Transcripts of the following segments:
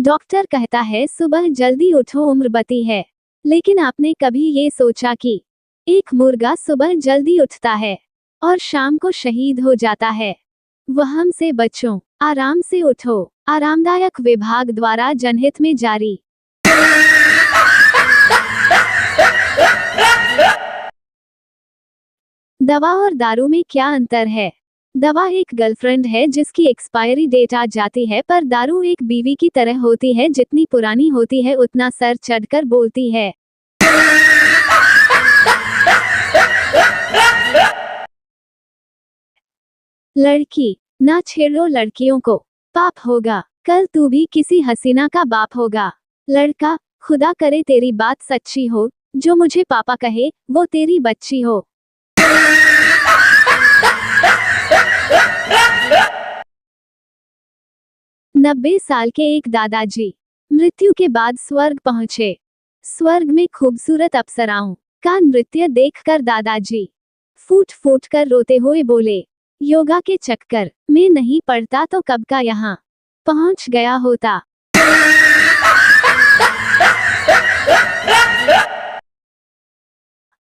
Doctor कहता है सुबह जल्दी उठो, उम्र बती है। लेकिन आपने कभी ये सोचा कि एक मुर्गा सुबह जल्दी उठता है और शाम को शहीद हो जाता है? वहम से बचो, आराम से उठो। आरामदायक विभाग द्वारा जनहित में जारी। दवा और दारू में क्या अंतर है? दवा एक गर्लफ्रेंड है जिसकी एक्सपायरी डेट आ जाती है, पर दारू एक बीवी की तरह होती है, जितनी पुरानी होती है उतना सर चढ़कर बोलती है। लड़की, ना छेड़ो लड़कियों को, पाप होगा, कल तू भी किसी हसीना का बाप होगा। लड़का, खुदा करे तेरी बात सच्ची हो, जो मुझे पापा कहे वो तेरी बच्ची हो। 90 साल के एक दादाजी मृत्यु के बाद स्वर्ग पहुंचे। स्वर्ग में खूबसूरत अप्सराओं का नृत्य देखकर दादाजी फूट फूट कर रोते हुए बोले, योगा के चक्कर में नहीं पड़ता तो कब का यहाँ पहुंच गया होता।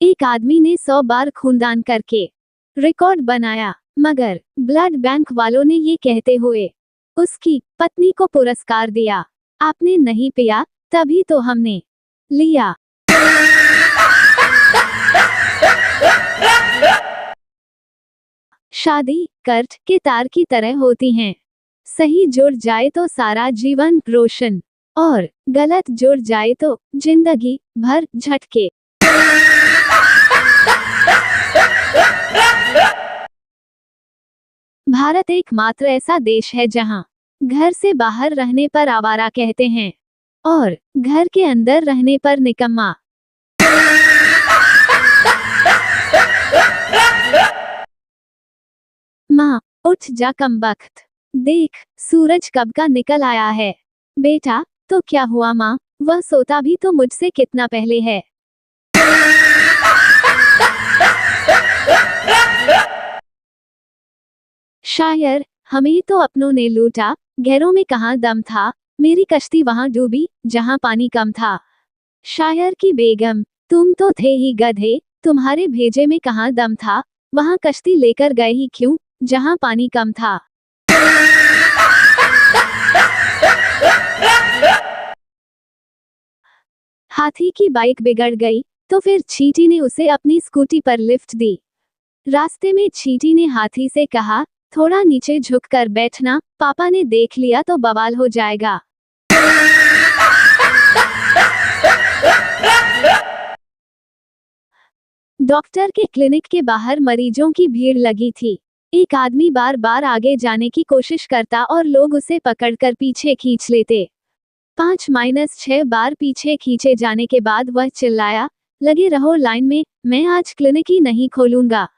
एक आदमी ने 100 बार खूनदान करके रिकॉर्ड बनाया, मगर ब्लड बैंक वालों ने ये कहते हुए उसकी पत्नी को पुरस्कार दिया, आपने नहीं पिया तभी तो हमने लिया। शादी कर्ट के तार की तरह होती हैं, सही जुड़ जाए तो सारा जीवन रोशन और गलत जुड़ जाए तो जिंदगी भर झटके। भारत एकमात्र ऐसा देश है जहां घर से बाहर रहने पर आवारा कहते हैं और घर के अंदर रहने पर निकम्मा। माँ, उठ जा कमबख्त, देख सूरज कब का निकल आया है। बेटा, तो क्या हुआ माँ, वह सोता भी तो मुझसे कितना पहले है। शायर, हमें तो अपनों ने लूटा, गैरों में कहाँ दम था, मेरी कश्ती वहां डूबी जहां पानी कम था। शायर की बेगम, तुम तो थे ही गधे, तुम्हारे भेजे में कहाँ दम था, वहां कश्ती लेकर गए ही क्यों जहां पानी कम था। हाथी की बाइक बिगड़ गई तो फिर चींटी ने उसे अपनी स्कूटी पर लिफ्ट दी। रास्ते में चींटी ने हाथी से कहा, थोड़ा नीचे झुककर बैठना, पापा ने देख लिया तो बवाल हो जाएगा। डॉक्टर के क्लिनिक के बाहर मरीजों की भीड़ लगी थी। एक आदमी बार बार आगे जाने की कोशिश करता और लोग उसे पकड़कर पीछे खींच लेते। 5-6 बार पीछे खींचे जाने के बाद वह चिल्लाया, लगे रहो लाइन में, मैं आज क्लिनिक ही नहीं खोलूंगा।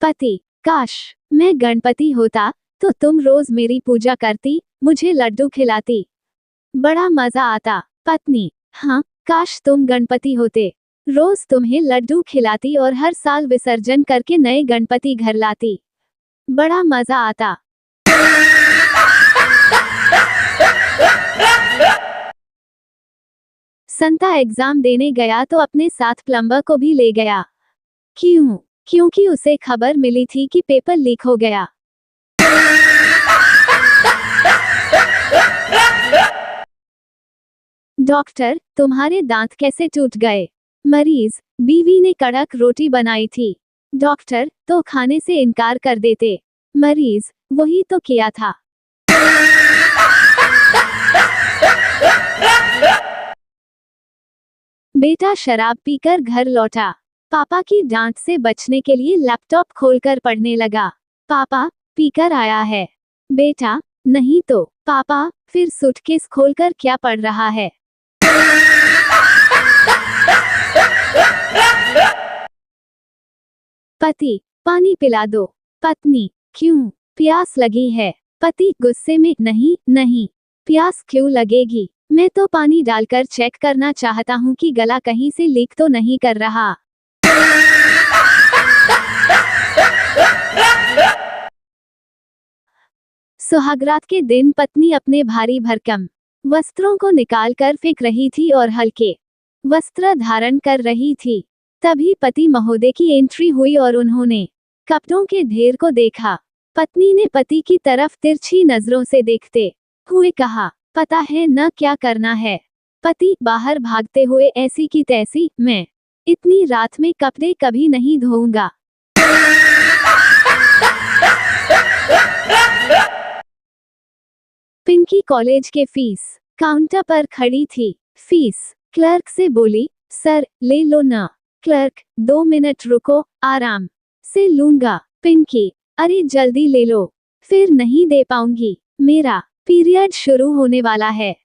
पति, काश मैं गणपति होता तो तुम रोज मेरी पूजा करती, मुझे लड्डू खिलाती, बड़ा मजा आता। पत्नी, हाँ काश तुम गणपति होते, रोज तुम्हें लड्डू खिलाती और हर साल विसर्जन करके नए गणपति घर लाती, बड़ा मजा आता। संता एग्जाम देने गया तो अपने साथ प्लम्बर को भी ले गया। क्यों? क्योंकि उसे खबर मिली थी कि पेपर लीक हो गया। डॉक्टर, तुम्हारे दांत कैसे टूट गए? मरीज, बीवी ने कड़क रोटी बनाई थी। डॉक्टर, तो खाने से इनकार कर देते। मरीज, वही तो किया था। बेटा शराब पीकर घर लौटा, पापा की डांट से बचने के लिए लैपटॉप खोलकर पढ़ने लगा। पापा, पीकर आया है। बेटा, नहीं तो। पापा, फिर सूटकेस खोलकर क्या पढ़ रहा है? पति, पानी पिला दो। पत्नी, क्यों? प्यास लगी है। पति गुस्से में, नहीं नहीं, प्यास क्यों लगेगी, मैं तो पानी डालकर चेक करना चाहता हूँ कि गला कहीं से लीक तो नहीं कर रहा। सुहागरात के दिन पत्नी अपने भारी भरकम वस्त्रों को निकालकर फेंक रही थी और हल्के वस्त्र धारण कर रही थी। तभी पति महोदय की एंट्री हुई और उन्होंने कपड़ों के ढेर को देखा। पत्नी ने पति की तरफ तिरछी नजरों से देखते हुए कहा, पता है न क्या करना है। पति बाहर भागते हुए, ऐसी की तैसी, मैं इतनी रात में कपड़े कभी नहीं धोऊंगा। पिंकी कॉलेज के फीस काउंटर पर खड़ी थी। फीस क्लर्क से बोली, सर ले लो ना। क्लर्क, 2 मिनट रुको, आराम से लूंगा। पिंकी, अरे जल्दी ले लो, फिर नहीं दे पाऊंगी, मेरा पीरियड शुरू होने वाला है।